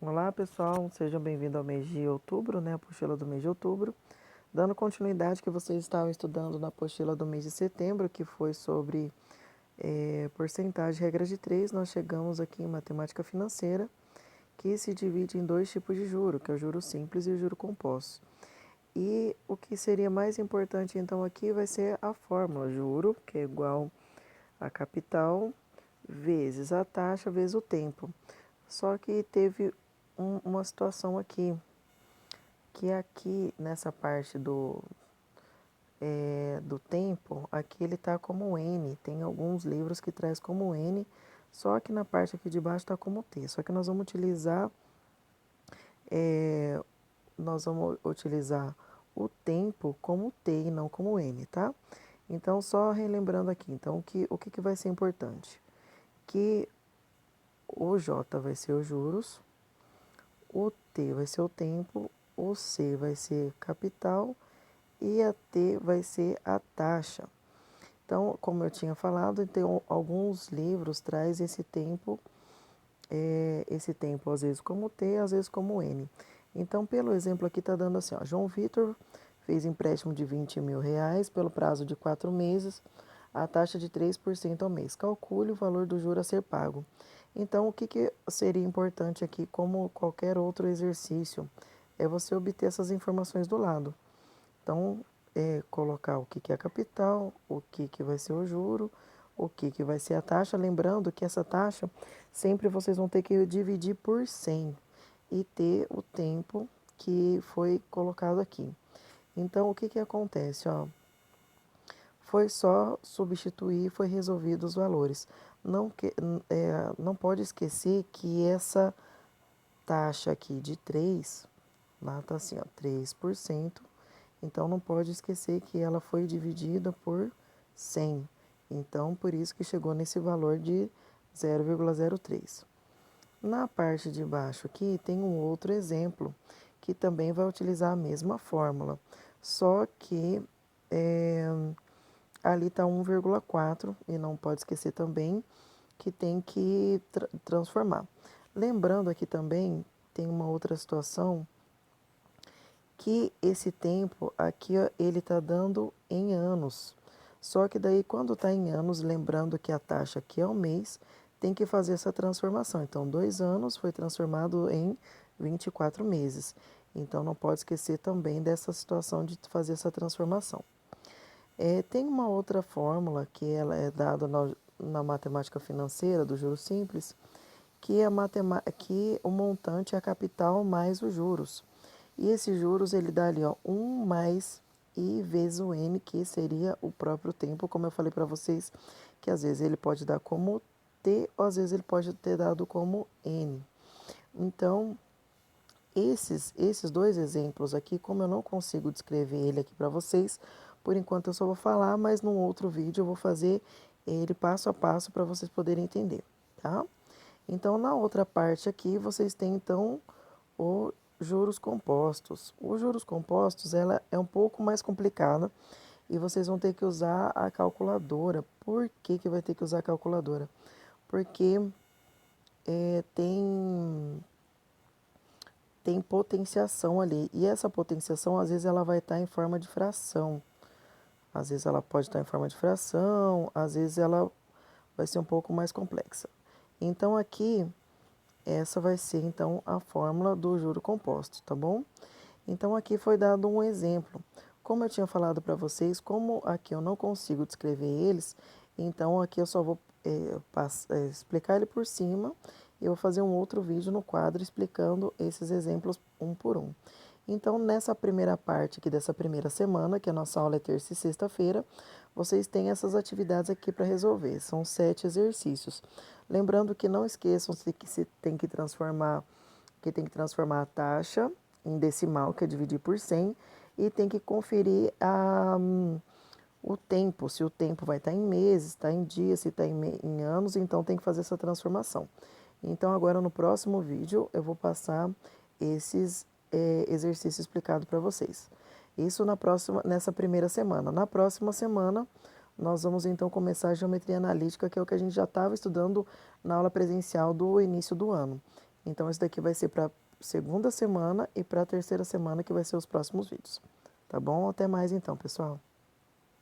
Olá pessoal, sejam bem-vindos ao mês de outubro, né? A apostila do mês de outubro. Dando continuidade que vocês estavam estudando na apostila do mês de setembro, que foi sobre porcentagem, regra de três, nós chegamos aqui em matemática financeira, que se divide em dois tipos de juro, que é o juro simples e o juro composto. E o que seria mais importante então aqui vai ser a fórmula juro, que é igual a capital vezes a taxa vezes o tempo. Só que teve uma situação aqui, que aqui nessa parte do tempo, aqui ele está como N. Tem alguns livros que traz como N, só que na parte aqui de baixo está como T. Só que é, nós vamos utilizar o tempo como T e não como N, tá? Então, só relembrando aqui, então, o que vai ser importante? Que o J vai ser os juros, o T vai ser o tempo, o C vai ser capital e a T vai ser a taxa. Então, como eu tinha falado, então, alguns livros traz esse tempo às vezes como T, às vezes como N. Então, pelo exemplo aqui está dando assim, ó, João Vitor fez empréstimo de R$ 20.000 pelo prazo de 4 meses, a taxa de 3% ao mês. Calcule o valor do juro a ser pago. Então, o que seria importante aqui, como qualquer outro exercício, é você obter essas informações do lado. Então, colocar o que é a capital, o que vai ser o juro, o que vai ser a taxa. Lembrando que essa taxa sempre vocês vão ter que dividir por 100 e ter o tempo que foi colocado aqui. Então, o que acontece? Ó, foi só substituir, foi resolvido os valores. Não pode esquecer que essa taxa aqui de 3, lá está assim, ó, 3%. Então, não pode esquecer que ela foi dividida por 100. Então, por isso que chegou nesse valor de 0,03. Na parte de baixo aqui tem um outro exemplo que também vai utilizar a mesma fórmula, só que ali está 1,4 e não pode esquecer também que tem que transformar. Lembrando aqui também, tem uma outra situação que esse tempo aqui ó, ele está dando em anos. Só que daí quando está em anos, lembrando que a taxa aqui é o mês, tem que fazer essa transformação. Então, 2 anos foi transformado em 24 meses. Então, não pode esquecer também dessa situação de fazer essa transformação. Tem uma outra fórmula que ela é dada na matemática financeira do juros simples, que o montante é a capital mais os juros. E esses juros ele dá ali, ó, 1 mais I vezes o N, que seria o próprio tempo, como eu falei para vocês, que às vezes ele pode dar como T, ou às vezes ele pode ter dado como N. Então, esses dois exemplos aqui, como eu não consigo descrever ele aqui para vocês, por enquanto eu só vou falar, mas num outro vídeo eu vou fazer ele passo a passo para vocês poderem entender, tá? Então, na outra parte aqui, vocês têm então o juros compostos. Os juros compostos, ela é um pouco mais complicada e vocês vão ter que usar a calculadora. Por que vai ter que usar a calculadora? Porque tem potenciação ali. E essa potenciação, às vezes, ela vai estar em forma de fração. Às vezes ela pode estar em forma de fração, às vezes ela vai ser um pouco mais complexa. Então, aqui, essa vai ser, então, a fórmula do juro composto, tá bom? Então, aqui foi dado um exemplo. Como eu tinha falado para vocês, como aqui eu não consigo descrever eles, então aqui eu só vou explicar ele por cima e eu vou fazer um outro vídeo no quadro explicando esses exemplos um por um. Então, nessa primeira parte aqui dessa primeira semana, que a nossa aula é terça e sexta-feira, vocês têm essas atividades aqui para resolver. São 7 exercícios. Lembrando que não esqueçam-se que tem que transformar a taxa em decimal, que é dividir por 100, e tem que conferir o tempo, se o tempo vai estar em meses, está em dias, se está em anos, então tem que fazer essa transformação. Então, agora no próximo vídeo, eu vou passar esses exercícios explicados para vocês. Isso nessa primeira semana. Na próxima semana, nós vamos então começar a geometria analítica, que é o que a gente já estava estudando na aula presencial do início do ano. Então, esse daqui vai ser para segunda semana e para a terceira semana, que vai ser os próximos vídeos. Tá bom? Até mais então, pessoal.